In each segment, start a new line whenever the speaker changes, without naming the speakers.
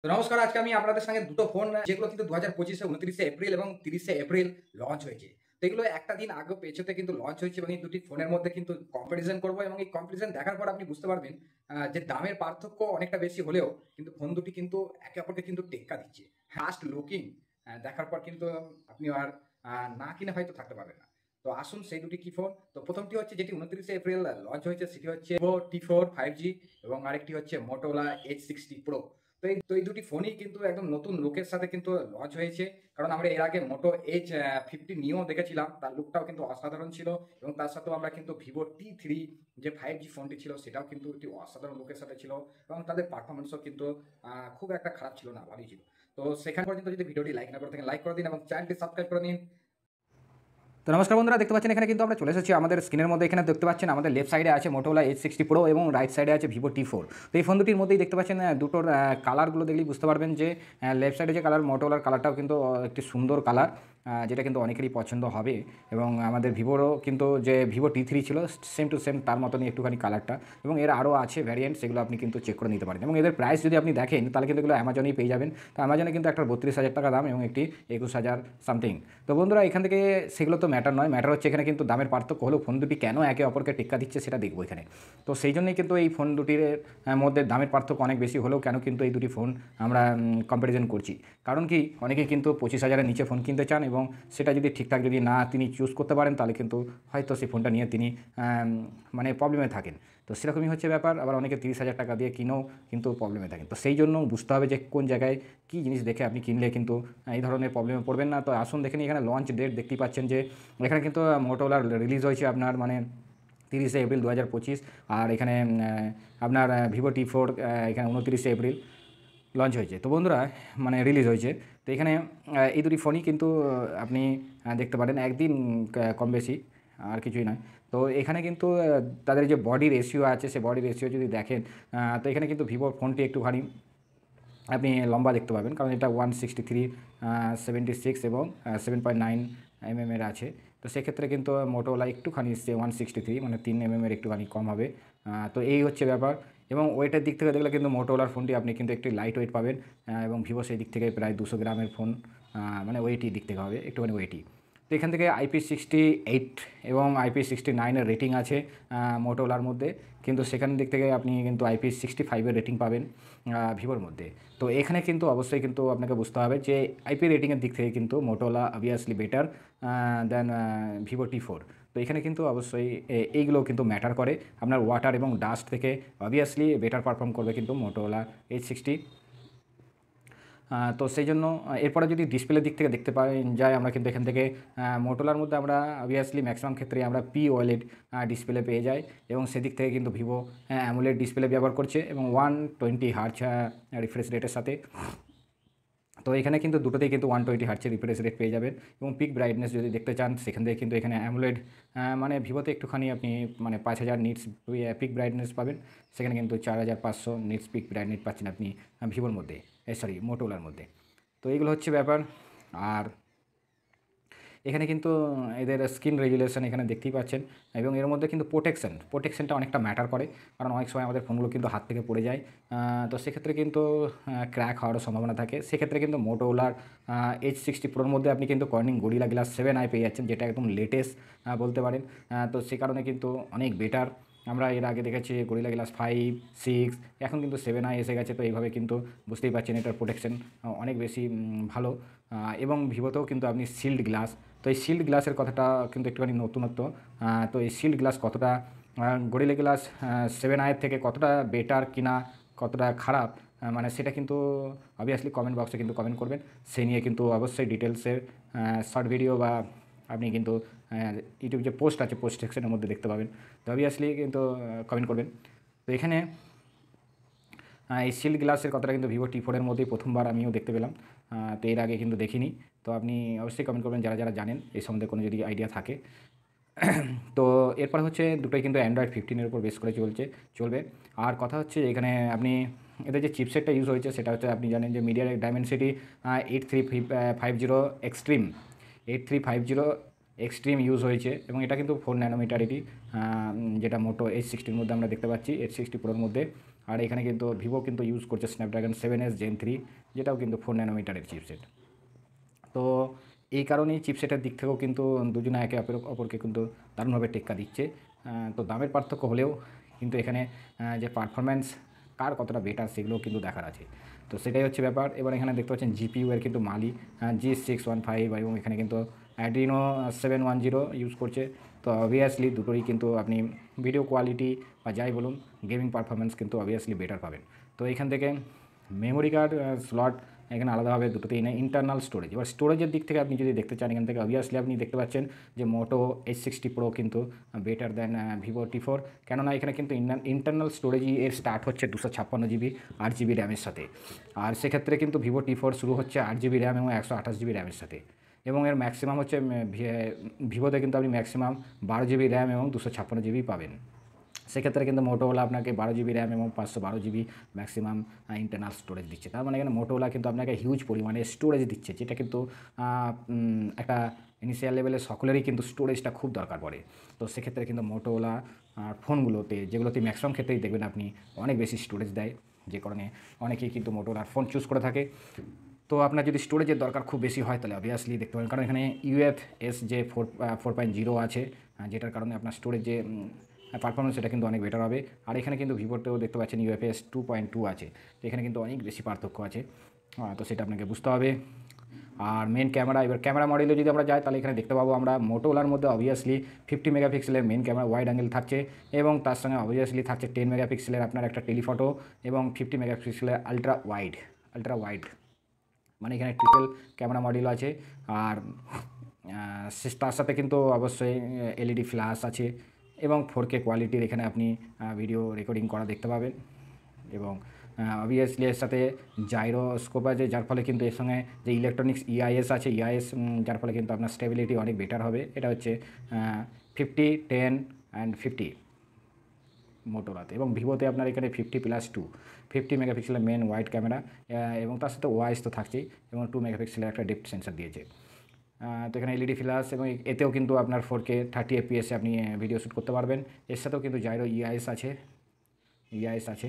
তো নমস্কার, আজকে আমি আপনাদের সঙ্গে দুটো ফোন যেগুলো কিন্তু 2025 29 এপ্রিল এবং 30 এপ্রিল লঞ্চ হয়েছে। তো এগুলো একটা দিন আগে পেছতে কিন্তু লঞ্চ হয়েছে এবং এই দুটি ফোনের মধ্যে কিন্তু কম্পারিজন করব এবং এই কম্পারিজন দেখার পর আপনি বুঝতে পারবেন যে দামের পার্থক্য অনেকটা বেশি হলেও কিন্তু ফোন দুটি কিন্তু একে অপরকে কিন্তু টেক্কা দিচ্ছে। ফার্স্ট লুকিং দেখার পর কিন্তু আপনি আর না কিনে হয়তো থাকতে পারবেন না। তো আসুন সেই দুটি কি ফোন। তো প্রথমটি হচ্ছে যেটি 29 এপ্রিল লঞ্চ হয়েছে সেটি হচ্ছে Vivo T4 5G এবং আরেকটি হচ্ছে Motorola H60 Pro। তো এই দুটি ফোনই কিন্তু একদম নতুন লুকের সাথে কিন্তু লঞ্চ হয়েছে। কারণ আমরা এর আগে মোটো H50 নিয়েও দেখেছিলাম, তার লুকটাও কিন্তু অসাধারণ ছিল এবং তার সাথেও আমরা কিন্তু ভিভো T3 যে 5G ফোনটি ছিল সেটাও কিন্তু একটি অসাধারণ লুকের সাথে ছিল এবং তাদের পারফরমেন্সও কিন্তু খুব একটা খারাপ ছিল না, ভালোই ছিল। তো সেখান পর্যন্ত যদি ভিডিওটি লাইক না করে থাকেন লাইক করে দিন এবং চ্যানেলটি সাবস্ক্রাইব করে নিন। তো নমস্কার বন্ধুরা, দেখতে পাচ্ছেন এখানে কিন্তু আমরা চলে এসেছি আমাদের স্ক্রিনের মধ্যে। এখানে দেখতে পাচ্ছেন আমাদের লেফট সাইডে আছে Motorola H60 Pro এবং রাইট সাইডে আছে Vivo T4। তো এই ফোন দুটির মধ্যেই দেখতে পাচ্ছেন দুটোর কালারগুলো দেখলেই বুঝতে পারবেন যে লেফট সাইডে যে কালার Motorolar কালারটাও কিন্তু একটি সুন্দর কালার, যেটা কিন্তু অনেকেরই পছন্দ হবে। এবং আমাদের ভিভোরও কিন্তু যে Vivo T3 ছিল সেম টু সেম তার মতনই একটুখানি কালারটা, এবং এর আরও আছে ভ্যারিয়েন্ট, সেগুলো আপনি কিন্তু চেক করে নিতে পারেন। এবং এদের প্রাইস যদি আপনি দেখেন তাহলে কিন্তু এগুলো অ্যামাজনেই পেয়ে যাবেন। তো অ্যামাজনে কিন্তু একটা 32,000 টাকা দাম এবং একটি 21,000 সামথিং। তো বন্ধুরা, এখান থেকে সেগুলো তো ম্যাটার নয়, ম্যাটার হচ্ছে এখানে কিন্তু দামের পার্থক্য হলো ফোন দুটি কেন একে অপরকে টেক্কা দিচ্ছে সেটা দেখবো এখানে। তো সেই জন্যই কিন্তু এই ফোন দুটির মধ্যে দামের পার্থক্য অনেক বেশি হলেও কেন কিন্তু এই দুটি ফোন আমরা কম্প্যারিজন করছি। কারণ কি, অনেকেই কিন্তু 25,000-এর নিচে ফোন কিনতে চান এবং সেটা যদি ঠিকঠাক যদি না তিনি চুজ করতে পারেন তাহলে কিন্তু হয়তো সেই ফোনটা নিয়ে তিনি মানে প্রবলেমে থাকেন। তো সেরকমই হচ্ছে ব্যাপার। আবার অনেকে 30,000 টাকা দিয়ে কিনেও কিন্তু প্রবলেমে থাকেন। তো সেই জন্য বুঝতে হবে যে কোন জায়গায় কী জিনিস দেখে আপনি কিনলে কিন্তু এই ধরনের প্রবলেমে পড়বেন না। তো আসুন দেখে নিই, এখানে লঞ্চ ডেট দেখতেই পাচ্ছেন যে এখানে কিন্তু Motorola রিলিজ হয়েছে আপনার মানে 30 এপ্রিল 2025। আর এখানে আপনার Vivo T4 এখানে 29 এপ্রিল লঞ্চ হয়েছে। তো বন্ধুরা, মানে রিলিজ হয়েছে। তো এখানে এই দুটি ফোনই কিন্তু আপনি দেখতে পারেন একদিন কম বেশি, আর কিছুই নয়। তো এখানে কিন্তু তাদের যে বডি রেশিও আছে সে বডি রেশিও যদি দেখেন, তো এখানে কিন্তু ভিভোর ফোনটি একটুখানি আপনি লম্বা দেখতে পাবেন, কারণ এটা 163 76 এবং 7.9 mm আছে। তো সেক্ষেত্রে কিন্তু Motorola একটুখানি 163 মানে 3 mm একটুখানি কম হবে। তো এই হচ্ছে ব্যাপার। এবং ওয়েটের দিক থেকে দেখলে কিন্তু Motorola ফোনটি আপনি কিন্তু একটু লাইট ওয়েট পাবেন, এবং ভিভো সেই দিক থেকে প্রায় 200 গ্রামের ফোন, মানে ওয়েটই দিক থেকে হবে একটুখানি ওয়েটই। তো এখান থেকে IP68 এবং IP69-এর রেটিং আছে Motorolaর মধ্যে, কিন্তু সেখান দিক থেকে আপনি কিন্তু IP65-এর রেটিং পাবেন ভিভোর মধ্যে। তো এখানে কিন্তু অবশ্যই কিন্তু আপনাকে বুঝতে হবে যে আইপি রেটিংয়ের দিক থেকে কিন্তু Motorola অবভিয়াসলি বেটার দেন Vivo T4। তো এখানে কিন্তু অবশ্যই এইগুলো কিন্তু ম্যাটার করে। আপনার ওয়াটার এবং ডাস্ট থেকে অবভিয়াসলি বেটার পারফর্ম করবে কিন্তু Motorola H60। তো সেই জন্য এরপরে যদি ডিসপ্লের দিক থেকে দেখতে পাই যায়, আমরা কিন্তু এখান থেকে Motoroলার মধ্যে আমরা অবভিয়াসলি ম্যাক্সিমাম ক্ষেত্রে আমরা POLED ডিসপ্লে পেয়ে যাই, এবং সেদিক থেকে কিন্তু ভিভো অ্যামোলেড ডিসপ্লে ব্যবহার করছে এবং 120 হার্জ রিফ্রেশ রেটের সাথে। তো এখানে কিন্তু দুটোতেই কিন্তু 120 হার্টজের রিফ্রেশ রেট পেয়ে যাবেন। এবং পিক ব্রাইটনেস যদি দেখতে চান সেখান থেকে কিন্তু এখানে অ্যামোলেড, মানে ভিভোতে একটুখানি আপনি মানে 5000 নিটস পিক ব্রাইটনেস পাবেন, সেখানে কিন্তু 4500 নিটস পিক ব্রাইটনেস পাচ্ছেন আপনি ভিভোর মধ্যে, সরি Motoroলার মধ্যে। তো এইগুলো হচ্ছে ব্যাপার। আর এখানে কিন্তু এদের স্ক্রিন রেগুলেশন এখানে দেখতেই পাচ্ছেন, এবং এর মধ্যে কিন্তু প্রোটেকশনটা অনেকটা ম্যাটার করে, কারণ অনেক সময় আমাদের ফোনগুলো কিন্তু হাত থেকে পড়ে যায়। তো সেক্ষেত্রে কিন্তু ক্র্যাক হওয়ারও সম্ভাবনা থাকে। সেক্ষেত্রে কিন্তু Motorola H60 Proর মধ্যে আপনি কিন্তু কর্নিং গরিলা গ্লাস 7i পেয়ে যাচ্ছেন, যেটা একদম লেটেস্ট বলতে পারেন। তো সে কারণে কিন্তু অনেক বেটার। আমরা এর আগে দেখেছি গরিলা গ্লাস 5, 6, এখন কিন্তু 7i এসে গেছে। তো এইভাবে কিন্তু বুঝতেই পারছেন এটার প্রোটেকশন অনেক বেশি ভালো। এবং ভিভোতেও কিন্তু আপনি শিল্ড গ্লাস, তো এই শিল্ড গ্লাসের কথাটা কিন্তু একটুখানি নতুনত্ব। তো এই শিল্ড গ্লাস কতটা গরিলা গ্লাস 7i থেকে কতটা বেটার কিনা কতটা খারাপ, মানে সেটা কিন্তু অবভিয়াসলি কমেন্ট বক্সে কিন্তু কমেন্ট করবেন। সেই নিয়ে কিন্তু অবশ্যই ডিটেলসের শর্ট ভিডিও বা আপনি কিন্তু ইউটিউব যে পোস্ট আছে পোস্ট সেকশনের মধ্যে দেখতে পাবেন। তো অবভিয়াসলি কিন্তু কমেন্ট করবেন। তো এখানে এই শিল্ড গ্লাসের কথাটা কিন্তু ভিভো T4-এর মধ্যেই প্রথমবার আমিও দেখতে পেলাম। তো এর আগে কিন্তু দেখিনি। তো আপনি অবশ্যই কমেন্ট করবেন যারা যারা জানেন এই সম্বন্ধে কোনো যদি আইডিয়া থাকে। তো এরপর হচ্ছে দুটোই কিন্তু Android 15-এর উপর বেস করে চলবে। আর কথা হচ্ছে এখানে আপনি এদের যে চিপসেটটা ইউজ হয়েছে সেটা হচ্ছে আপনি জানেন যে MediaTek Dimensity 8350 Extreme 8350 Extreme use হয়েছে, এবং এটা কিন্তু 4 ন্যানোমিটারেরই, যেটা মোটো H60-র মধ্যে আমরা দেখতে পাচ্ছি H60 Proর মধ্যে।
আর এখানে কিন্তু ভিভো কিন্তু ইউজ করছে স্ন্যাপড্রাগন 7S Gen 3, যেটাও কিন্তু 4 ন্যানোমিটারের চিপসেট। তো এই কারণেই চিপসেটের দিক থেকেও কিন্তু দুজনে একে অপরকে কিন্তু দারুণভাবে টেক্কা দিচ্ছে। তো দামের পার্থক্য হলেও কিন্তু এখানে যে পারফরম্যান্স কার কতটা বেটার সেগুলোও কিন্তু দেখার আছে। তো সেটাই হচ্ছে ব্যাপার। এবার এখানে দেখতে পাচ্ছেন জিপিইউ এর কিন্তু মালি G615, এবং এখানে কিন্তু অ্যাড্রিনো 710 ইউজ করছে। তো অবভিয়াসলি দুটোরই কিন্তু আপনি ভিডিও কোয়ালিটি বা যাই বলুন, গেমিং পারফরম্যান্স কিন্তু অবভিয়াসলি বেটার পাবেন। তো এখান থেকে মেমোরি কার্ড স্লট এখানে আলাদাভাবে দুটোতেই নেই। ইন্টারনাল স্টোরেজ, এবার স্টোরেজের দিক থেকে আপনি যদি দেখতে চান, এখান থেকে অবভিয়াসলি আপনি দেখতে পাচ্ছেন যে মোটো H60 Pro কিন্তু বেটার দ্যান ভিভো T4, কেননা এখানে কিন্তু ইন্টারনাল স্টোরেজই এর স্টার্ট হচ্ছে 256 GB 8GB র্যামের সাথে। আর সেক্ষেত্রে কিন্তু ভিভো T4 শুরু হচ্ছে 8GB র্যাম এবং 128GB র্যামের সাথে, এবং এর ম্যাক্সিমাম হচ্ছে ভিভোতে কিন্তু আপনি ম্যাক্সিমাম 12GB র্যাম এবং 256GB পাবেন। সেক্ষেত্রে কিন্তু মোটোওলা আপনাকে 12GB র্যাম এবং 512GB ম্যাক্সিমাম ইন্টারনাল স্টোরেজ দিচ্ছে। তার মানে এখানে মোটোওলা কিন্তু আপনাকে হিউজ পরিমাণে স্টোরেজ দিচ্ছে, যেটা কিন্তু একটা ইনিশিয়াল লেভেলে সকলেরই কিন্তু স্টোরেজটা খুব দরকার পড়ে। তো সেক্ষেত্রে কিন্তু মোটোওলা ফোনগুলোতে, যেগুলোতে ম্যাক্সিমাম ক্ষেত্রেই দেখবেন আপনি অনেক বেশি স্টোরেজ দেয়, যে কারণে অনেকেই কিন্তু মোটোওলার ফোন চুজ করে থাকে। তো আপনার যদি স্টোরেজের দরকার খুব বেশি হয় তাহলে অবভিয়াসলি দেখতে পারেন, কারণ এখানে UFS যে 4.0 আছে, যেটার কারণে আপনার স্টোরেজ যে পারফরমেন্স সেটা কিন্তু অনেক বেটার হবে। আর এখানে কিন্তু ভিভোতেও দেখতে পাচ্ছেন UFS 2.2 আছে, তো এখানে কিন্তু অনেক বেশি পার্থক্য আছে। তো সেটা আপনাকে বুঝতে হবে। আর মেন ক্যামেরা, এবার ক্যামেরা মডেলে যদি আমরা যাই তাহলে এখানে দেখতে পাবো আমরা মোটোলার মধ্যে অবভিয়াসলি 50 মেগাপিক্সেলের মেন ক্যামেরা ওয়াইড অ্যাঙ্গেল থাকছে, এবং তার সঙ্গে অবভিয়াসলি থাকছে 10 মেগাপিক্সেলের আপনার একটা টেলিফটো, এবং 50 মেগাপিক্সেলের আলট্রা ওয়াইড, মানে এখানে ট্রিপল ক্যামেরা মডেল আছে। আর তার সাথে কিন্তু অবশ্যই LED ফ্ল্যাশ আছে, এবং 4K কোয়ালিটির এখানে আপনি ভিডিও রেকর্ডিং করা দেখতে পাবেন। এবং অবভিয়াসলি এর সাথে জাইরোস্কোপ আছে, যার ফলে কিন্তু এর সঙ্গে যে ইলেকট্রনিক্স EIS আছে, EIS যার ফলে কিন্তু আপনার স্টেবিলিটি অনেক বেটার হবে। এটা হচ্ছে 50, 10 অ্যান্ড 50 মোটোলাতে, এবং ভিভোতে আপনার এখানে 50+2 50 মেগাপিক্সেলের মেন ওয়াইড ক্যামেরা, এবং তার সাথে OIS তো থাকছেই, এবং 2 মেগাপিক্সেলের একটা ডেপথ সেন্সার দিয়েছে। তো এখানে LED ফ্ল্যাশ, এবং এতেও কিন্তু আপনার 4K 30 FPS আপনি ভিডিও শ্যুট করতে পারবেন। এর সাথেও কিন্তু জাইরো EIS আছে।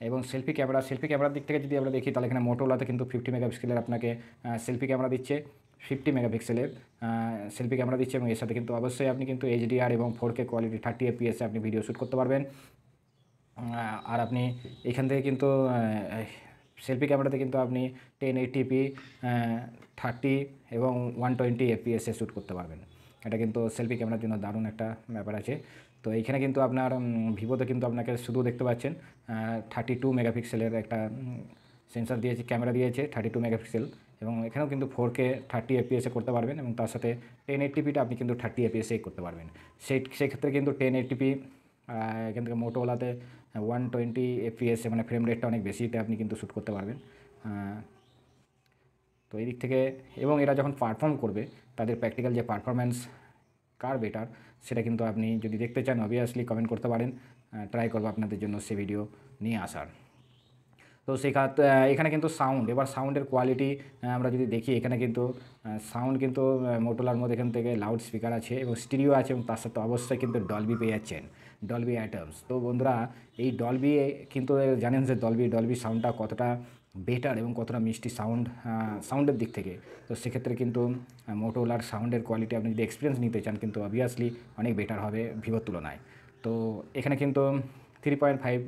এবং সেলফি ক্যামেরার দিক থেকে যদি আমরা দেখি তাহলে এখানে মোটোলাতে কিন্তু 50 মেগাপিক্সেলের আপনাকে সেলফি ক্যামেরা দিচ্ছে, 50 মেগাপিক্সেলের সেলফি ক্যামেরা দিচ্ছে, এবং এর সাথে কিন্তু অবশ্যই আপনি কিন্তু HDR এবং 4K কোয়ালিটি 30 FPS আপনি ভিডিও শ্যুট করতে পারবেন। আর আপনি এখান থেকে কিন্তু সেলফি ক্যামেরাতে কিন্তু আপনি 1080p 30 এবং 120 FPS শ্যুট করতে পারবেন। এটা কিন্তু সেলফি ক্যামেরার জন্য দারুণ একটা ব্যাপার আছে। তো এইখানে কিন্তু আপনার ভিভোতে কিন্তু আপনাকে শুধু দেখতে পাচ্ছেন 32 মেগাপিক্সেলের একটা সেন্সার দিয়েছে, ক্যামেরা দিয়েছে 32 মেগাপিক্সেল, এবং এখানেও কিন্তু 4K 30 FPS করতে পারবেন, এবং তার সাথে 1080pটা আপনি কিন্তু 30 FPS করতে পারবেন। সেক্ষেত্রে কিন্তু 1080p এখান থেকে মোটোওলাতে 120 FPS, মানে ফ্রেম রেটটা অনেক বেশিতে আপনি কিন্তু শ্যুট করতে পারবেন। তো এই দিক থেকে, এবং এরা যখন পারফর্ম করবে তাদের প্র্যাকটিক্যাল যে পারফরম্যান্স কার বেটার সেটা কিন্তু আপনি যদি দেখতে চান অবভিয়াসলি কমেন্ট করতে পারেন, ট্রাই করবো আপনাদের জন্য সে ভিডিও নিয়ে আসার। তো এখানে কিন্তু এবার সাউন্ডের কোয়ালিটি আমরা যদি দেখি, এখানে কিন্তু সাউন্ড কিন্তু মোটোলার মধ্যে এখান থেকে লাউড স্পিকার আছে এবং স্টিরিও আছে, এবং তার সাথে অবশ্যই কিন্তু ডলবি পেয়ে যাচ্ছেন, ডলবি অ্যাটমস। তো বন্ধুরা, এই ডলবি কিন্তু জানেন যে ডলবি সাউন্ডটা কতটা বেটার এবং কতটা মিষ্টি সাউন্ডের দিক থেকে। তো সেক্ষেত্রে কিন্তু মোটোলার সাউন্ডের কোয়ালিটি আপনি যদি এক্সপিরিয়েন্স নিতে চান কিন্তু অবভিয়াসলি অনেক বেটার হবে ভিভোর তুলনায়। তো এখানে কিন্তু 3.5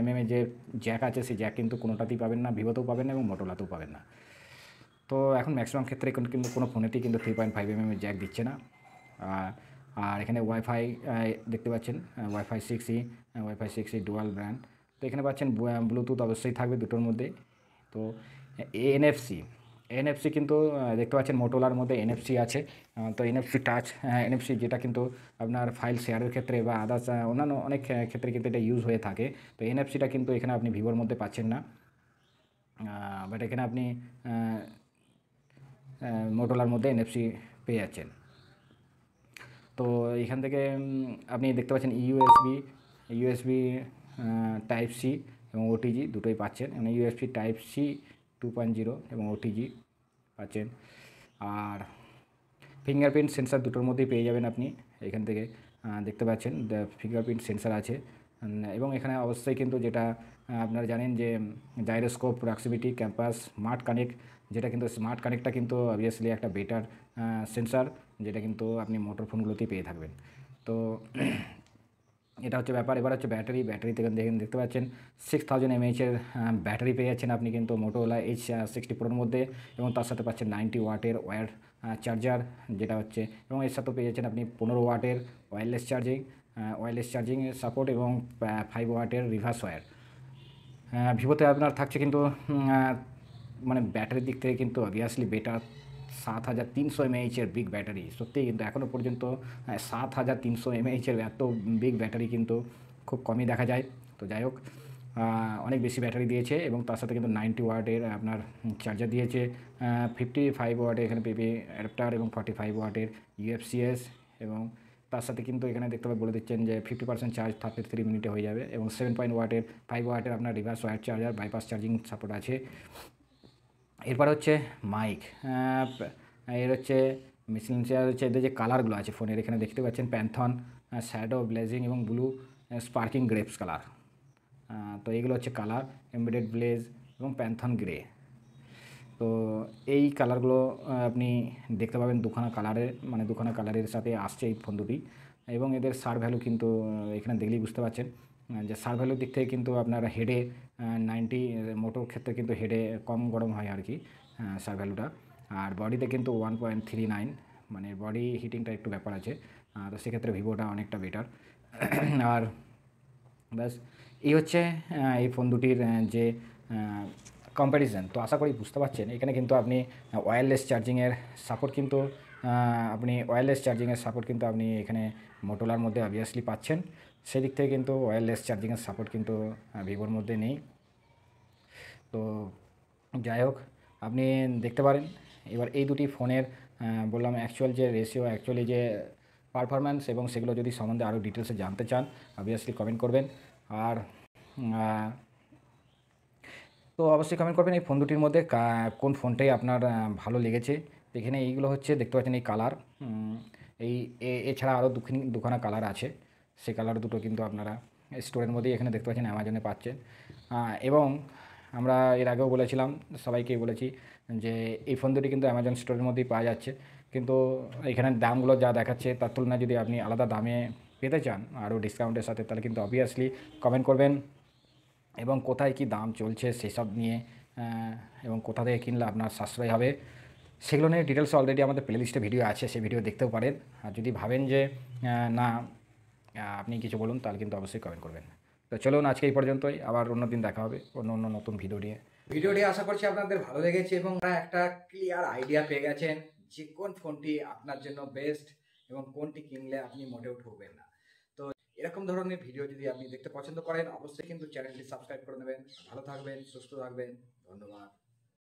mm যে জ্যাক আছে, সেই জ্যাক কিন্তু কোনোটাতেই পাবেন না, ভিভোতেও পাবেন না এবং মোটোলাতেও পাবেন না। তো এখন ম্যাক্সিমাম ক্ষেত্রে কিন্তু কোনো ফোনেতেই কিন্তু 3.5 mm জ্যাক দিচ্ছে না। আর এখানে ওয়াইফাই দেখতে পাচ্ছেন, ওয়াইফাই 6E ডুয়াল ব্র্যান্ড। তো এখানে পাচ্ছেন ব্লুটুথ অবশ্যই থাকবে দুটোর মধ্যে। তো এনএফসি কিন্তু দেখতে পাচ্ছেন মোটোলার মধ্যে এনএফসি আছে। তো এনএফসি টাচ, এনএফসি যেটা কিন্তু আপনার ফাইল শেয়ারের ক্ষেত্রে বা আদার্স অন্যান্য অনেক ক্ষেত্রে কিন্তু এটা ইউজ হয়ে থাকে। তো এনএফসিটা কিন্তু এখানে আপনি ভিভোর মধ্যে পাচ্ছেন না, বাট এখানে আপনি মোটোলার মধ্যে এনএফসি পেয়ে যাচ্ছেন। তো এখান থেকে আপনি দেখতে পাচ্ছেন ইউএসবি টাইপ-C এবং ওটিজি দুটোই পাচ্ছেন। মানে ইউএসবি টাইপ-C 2.0 এবং ওটিজি পাচ্ছেন। আর ফিঙ্গারপ্রিন্ট সেন্সার দুটোর মধ্যেই পেয়ে যাবেন আপনি। এখান থেকে দেখতে পাচ্ছেন ফিঙ্গারপ্রিন্ট সেন্সার আছে, এবং এখানে অবশ্যই কিন্তু যেটা আপনারা জানেন যে gyroscope, proximity, campus, smart connect, যেটা কিন্তু স্মার্ট কানেক্টটা কিন্তু অবভিয়াসলি একটা বেটার সেন্সার, যেটা কিন্তু আপনি মোটর ফোনগুলোতেই পেয়ে থাকবেন। তো এটা হচ্ছে ব্যাপার। এবার হচ্ছে ব্যাটারি থেকে দেখতে পাচ্ছেন 6000 mAh-এর ব্যাটারি পেয়ে যাচ্ছেন আপনি কিন্তু মোটোরোলা H60 Proর মধ্যে, এবং তার সাথে পাচ্ছেন 90 ওয়াটের ওয়্যার চার্জার, যেটা হচ্ছে, এবং এর সাথেও পেয়ে যাচ্ছেন আপনি 15 ওয়াটের ওয়্যারলেস চার্জিং সাপোর্ট, এবং 5 ওয়াটের রিভার্স ওয়্যার। ভিভোতে আপনার থাকছে কিন্তু মানে ব্যাটারির দিক থেকে কিন্তু অবভিয়াসলি বেটার। 7300 mAh-এর বিগ ব্যাটারি, সত্যিই কিন্তু এখনও পর্যন্ত 7300 mAh-এর এত বিগ ব্যাটারি কিন্তু খুব কমই দেখা যায়। তো যাই হোক, অনেক বেশি ব্যাটারি দিয়েছে, এবং তার সাথে কিন্তু 90 ওয়াটের আপনার চার্জার দিয়েছে, 55 ওয়াটের এখানে পেপি অ্যাডাপ্টার, এবং 45 ওয়াটের UFCS, এবং তার সাথে কিন্তু এখানে দেখতে বলে দিচ্ছেন যে 50% চার্জ 33 মিনিটে হয়ে যাবে, এবং 5 ওয়াটের আপনার reverse wire charger, bypass charging support আছে। এরপর হচ্ছে মাইক, এর হচ্ছে মিসেলেনিয়াস হচ্ছে এদের যে কালারগুলো আছে ফোনের, এখানে দেখতে পাচ্ছেন প্যান্থন, শ্যাডো, ব্লেজিং, এবং ব্লু স্পার্কিং গ্রেপস কালার। তো এইগুলো হচ্ছে কালার, এমবেডেড ব্লেজ এবং প্যান্থন গ্রে। তো এই কালারগুলো আপনি দেখতে পাবেন দুখানা কালারের সাথে আসছে এই ফোন দুটি, এবং এদের সার ভ্যালু কিন্তু এখানে দেখলেই বুঝতে পারছেন যে সার ভ্যালুর দিক থেকে কিন্তু আপনার হেডে 90, মোটোর ক্ষেত্রে কিন্তু হেডে কম গরম হয় আর কি সার ভ্যালুটা, আর বডিতে কিন্তু 1.39, মানে বডি হিটিংটা একটু ব্যাপার আছে। তো সেক্ষেত্রে ভিভোটা অনেকটা বেটার। আর ব্যাস, এই হচ্ছে এই ফোন দুটির যে কম্প্যারিজন। তো আশা করি বুঝতে পারছেন, এখানে কিন্তু আপনি ওয়্যারলেস চার্জিংয়ের সাপোর্ট কিন্তু আপনি এখানে মোটোলার মধ্যে অবভিয়াসলি পাচ্ছেন। সেদিক থেকে কিন্তু ওয়্যারলেস চার্জিংয়ের সাপোর্ট কিন্তু ভিভোর মধ্যে নেই। তো যাই হোক, আপনি দেখতে পারেন। এবার এই দুটি ফোনের বললাম অ্যাকচুয়াল যে রেশিও, অ্যাকচুয়ালি যে পারফরম্যান্স, এবং সেগুলো যদি সম্বন্ধে আরও ডিটেলসে জানতে চান অবভিয়াসলি কমেন্ট করবেন। আর তো অবশ্যই কমেন্ট করবেন এই ফোন দুটির মধ্যে কোন ফোনটাই আপনার ভালো লেগেছে। এখানে এইগুলো হচ্ছে দেখতে পাচ্ছেন এই কালার, এই এছাড়া আরও দুখানা কালার আছে, সেই কালার দুটো কিন্তু আপনারা স্টোরের মধ্যেই এখানে দেখতে পাচ্ছেন অ্যামাজনে পাচ্ছেন। এবং আমরা এর আগেও বলেছিলাম, সবাইকেই বলেছি যে এই ফোন দুটি কিন্তু অ্যামাজন স্টোরের মধ্যেই পাওয়া যাচ্ছে, কিন্তু এখানে দামগুলো যা দেখাচ্ছে তার তুলনায় যদি আপনি আলাদা দামে পেতে চান আরও ডিসকাউন্টের সাথে, তাহলে কিন্তু অবভিয়াসলি কমেন্ট করবেন, এবং কোথায় কি দাম চলছে সেসব নিয়ে, এবং কোথা থেকে কিনলে আপনার সাশ্রয় হবে সেগুলো নিয়ে ডিটেলস অলরেডি আমাদের প্লেলিস্টে ভিডিও আছে, সেই ভিডিও দেখতেও পারেন। আর যদি ভাবেন যে না আপনি কিছু বলুন, তাহলে কিন্তু অবশ্যই কমেন্ট করবেন। তো চলুন আজকে এই পর্যন্তই, আবার অন্য দিন দেখা হবে অন্য নতুন
ভিডিওটি আশা করছি আপনাদের ভালো লেগেছে, এবং একটা ক্লিয়ার আইডিয়া পেয়ে গেছেন যে কোন ফোনটি আপনার জন্য বেস্ট, এবং কোনটি কিনলে আপনি মোটেও ঠকবেন না। তো এরকম ধরনের ভিডিও যদি আপনি দেখতে পছন্দ করেন, অবশ্যই কিন্তু চ্যানেলটি সাবস্ক্রাইব করে নেবেন। ভালো থাকবেন, সুস্থ থাকবেন, ধন্যবাদ।